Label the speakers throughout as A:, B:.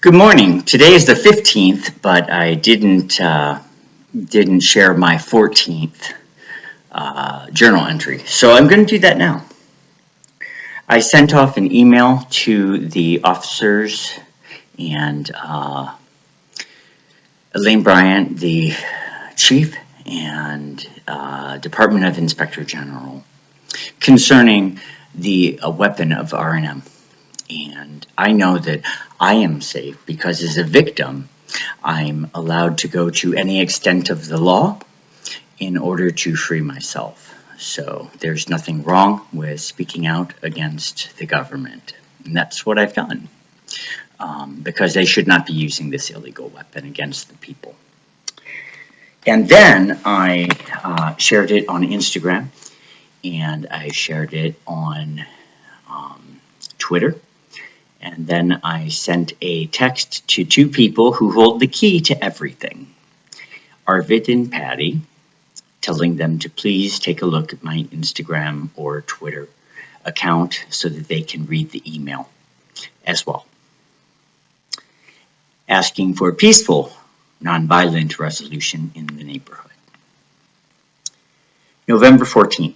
A: Good morning. Today is the 15th, but I didn't share my 14th journal entry, so I'm going to do that now. I sent off an email to the officers and Elaine Bryant, the chief, and Department of Inspector General concerning the weapon of R&M. And I know that I am safe because as a victim, I'm allowed to go to any extent of the law in order to free myself. So there's nothing wrong with speaking out against the government. And that's what I've done. Because they should not be using this illegal weapon against the people. And then I shared it on Instagram, and I shared it on Twitter. And then I sent a text to two people who hold the key to everything, Arvid and Patty, telling them to please take a look at my Instagram or Twitter account so that they can read the email as well. Asking for a peaceful, nonviolent resolution in the neighborhood. November 14th.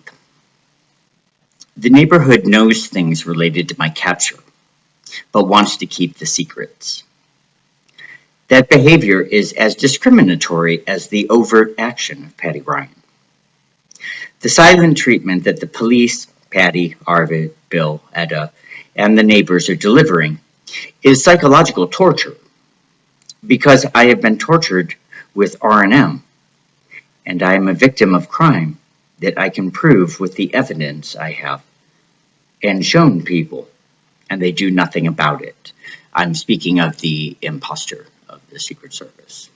A: The neighborhood knows things related to my capture, but wants to keep the secrets. That behavior is as discriminatory as the overt action of Patty Ryan. The silent treatment that the police, Patty, Arvid, Bill, Etta, and the neighbors are delivering is psychological torture because I have been tortured with R&M, and I am a victim of crime that I can prove with the evidence I have and shown people, and they do nothing about it. I'm speaking of the imposter of the Secret Service.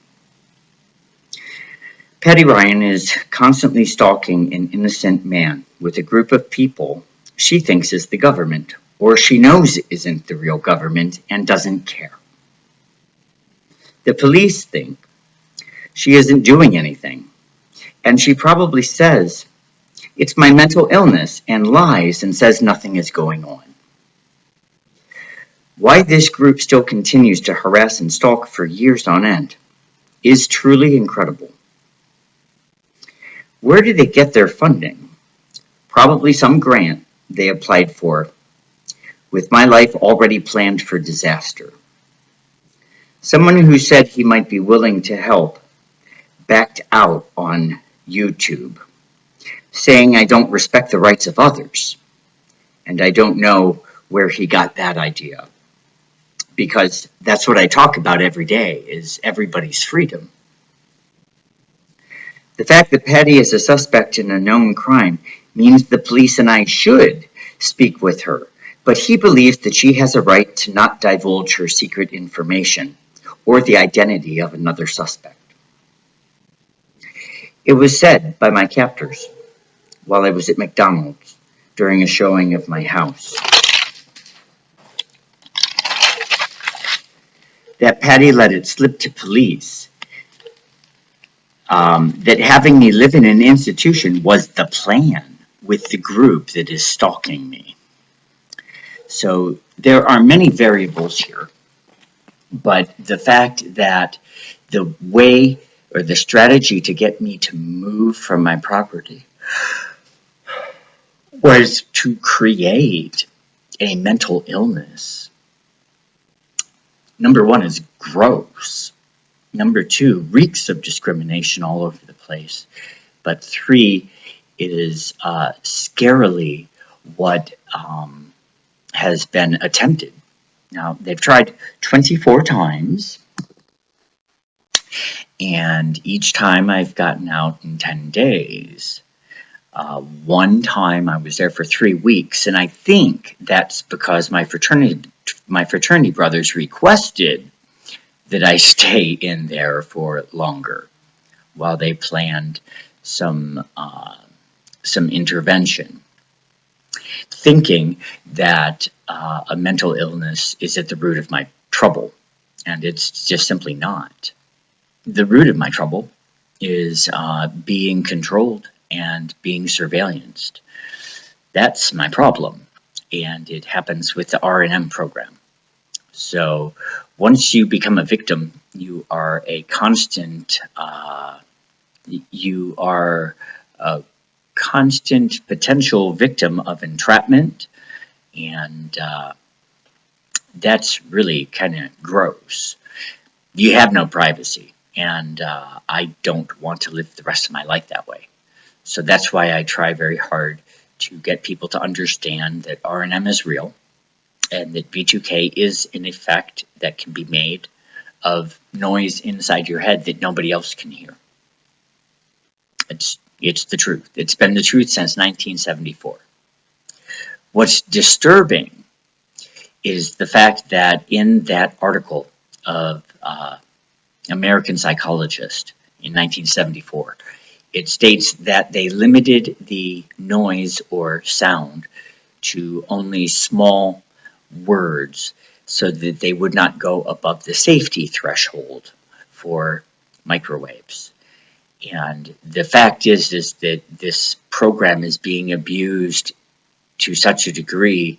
A: Patty Ryan is constantly stalking an innocent man with a group of people she thinks is the government, or she knows isn't the real government and doesn't care. The police think she isn't doing anything, and she probably says it's my mental illness and lies and says nothing is going on. Why this group still continues to harass and stalk for years on end is truly incredible. Where did they get their funding? Probably some grant they applied for, with my life already planned for disaster. Someone who said he might be willing to help backed out on YouTube, saying I don't respect the rights of others. And I don't know where he got that idea, because that's what I talk about every day, is everybody's freedom. The fact that Patty is a suspect in a known crime means the police and I should speak with her, but he believes that she has a right to not divulge her secret information or the identity of another suspect. It was said by my captors while I was at McDonald's during a showing of my house that Patty let it slip to police that having me live in an institution was the plan with the group that is stalking me. So there are many variables here, but the fact that the way or the strategy to get me to move from my property was to create a mental illness. Number one is gross. Number two, reeks of discrimination all over the place. But three, it is scarily what has been attempted. Now, they've tried 24 times, and each time I've gotten out in 10 days. One time I was there for 3 weeks, and I think that's because my fraternity brothers requested that I stay in there for longer while they planned some intervention, thinking that a mental illness is at the root of my trouble, and it's just simply not. The root of my trouble is being controlled and being surveillanced. That's my problem, and it happens with the R&M program. So Once you become a victim, you are a constant, you are a constant potential victim of entrapment, and that's really kind of gross. You have no privacy, and I don't want to live the rest of my life that way. So that's why I try very hard to get people to understand that R&M is real, and that B2K is an effect that can be made of noise inside your head that nobody else can hear. It's the truth. It's been the truth since 1974. What's disturbing is the fact that in that article of American Psychologist in 1974, it states that they limited the noise or sound to only small words so that they would not go above the safety threshold for microwaves. And the fact is that this program is being abused to such a degree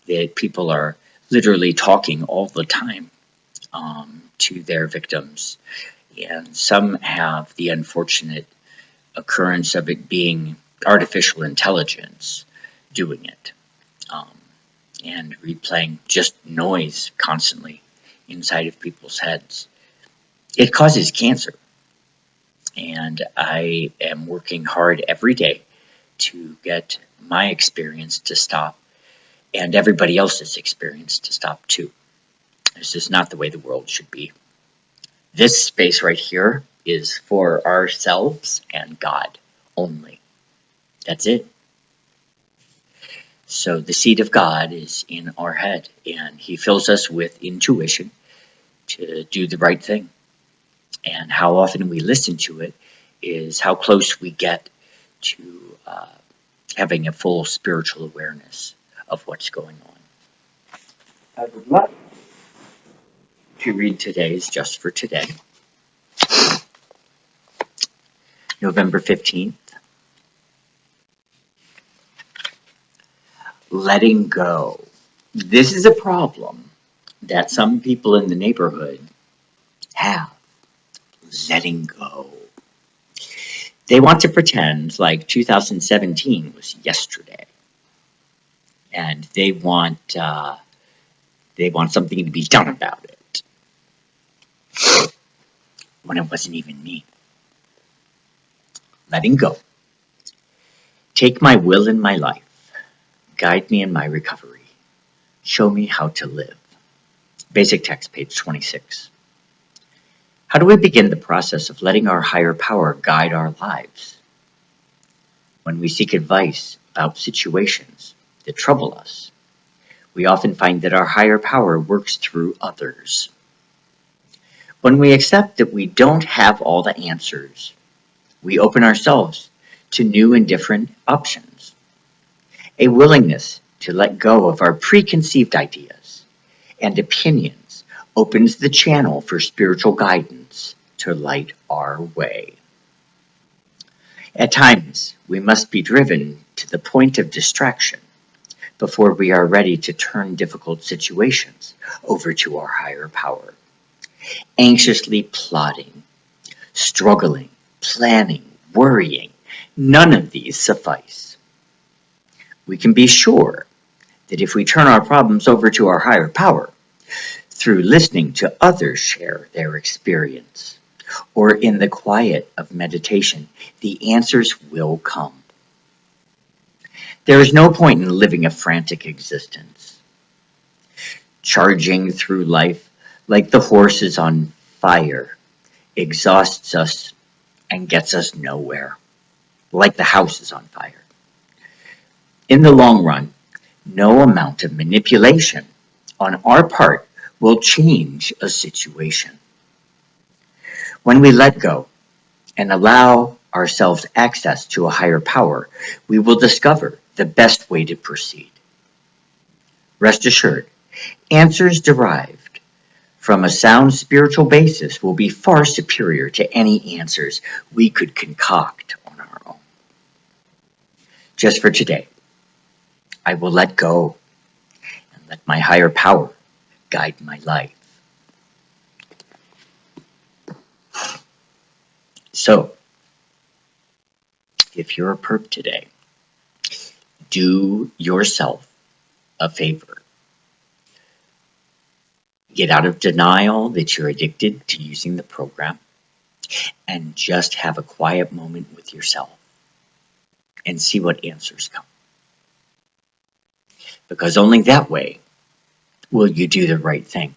A: that people are literally talking all the time to their victims. And some have the unfortunate occurrence of it being artificial intelligence doing it, and replaying just noise constantly inside of people's heads. It causes cancer, and I am working hard every day to get my experience to stop and everybody else's experience to stop too. This is not the way the world should be. This space right here is for ourselves and God only. That's it. So the seed of God is in our head, and He fills us with intuition to do the right thing. And how often we listen to it is how close we get to having a full spiritual awareness of what's going on. I would love to read today's Just for Today, November 15th. Letting go. This is a problem that some people in the neighborhood have. Letting go. They want to pretend like 2017 was yesterday, and they want something to be done about it when it wasn't even me. Letting go. Take my will in my life. Guide me in my recovery. Show me how to live. Basic text, page 26. How do we begin the process of letting our higher power guide our lives? When we seek advice about situations that trouble us, we often find that our higher power works through others. When we accept that we don't have all the answers, we open ourselves to new and different options. A willingness to let go of our preconceived ideas and opinions opens the channel for spiritual guidance to light our way. At times, we must be driven to the point of distraction before we are ready to turn difficult situations over to our higher power. Anxiously plotting, struggling, planning, worrying, none of these suffice. We can be sure that if we turn our problems over to our higher power, through listening to others share their experience, or in the quiet of meditation, the answers will come. There is no point in living a frantic existence, charging through life like the horses on fire, exhausts us and gets us nowhere, like the house is on fire. In the long run, no amount of manipulation on our part will change a situation. When we let go and allow ourselves access to a higher power, we will discover the best way to proceed. Rest assured, answers derived from a sound spiritual basis will be far superior to any answers we could concoct on our own. Just for today, I will let go and let my higher power guide my life. So, if you're a perp today, do yourself a favor. Get out of denial that you're addicted to using the program and just have a quiet moment with yourself and see what answers come. Because only that way will you do the right thing,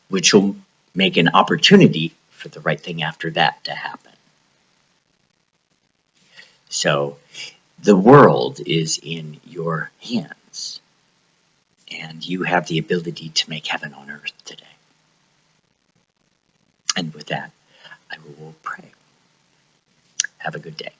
A: which will make an opportunity for the right thing after that to happen. So the world is in your hands, and you have the ability to make heaven on earth today. And with that, I will pray. Have a good day.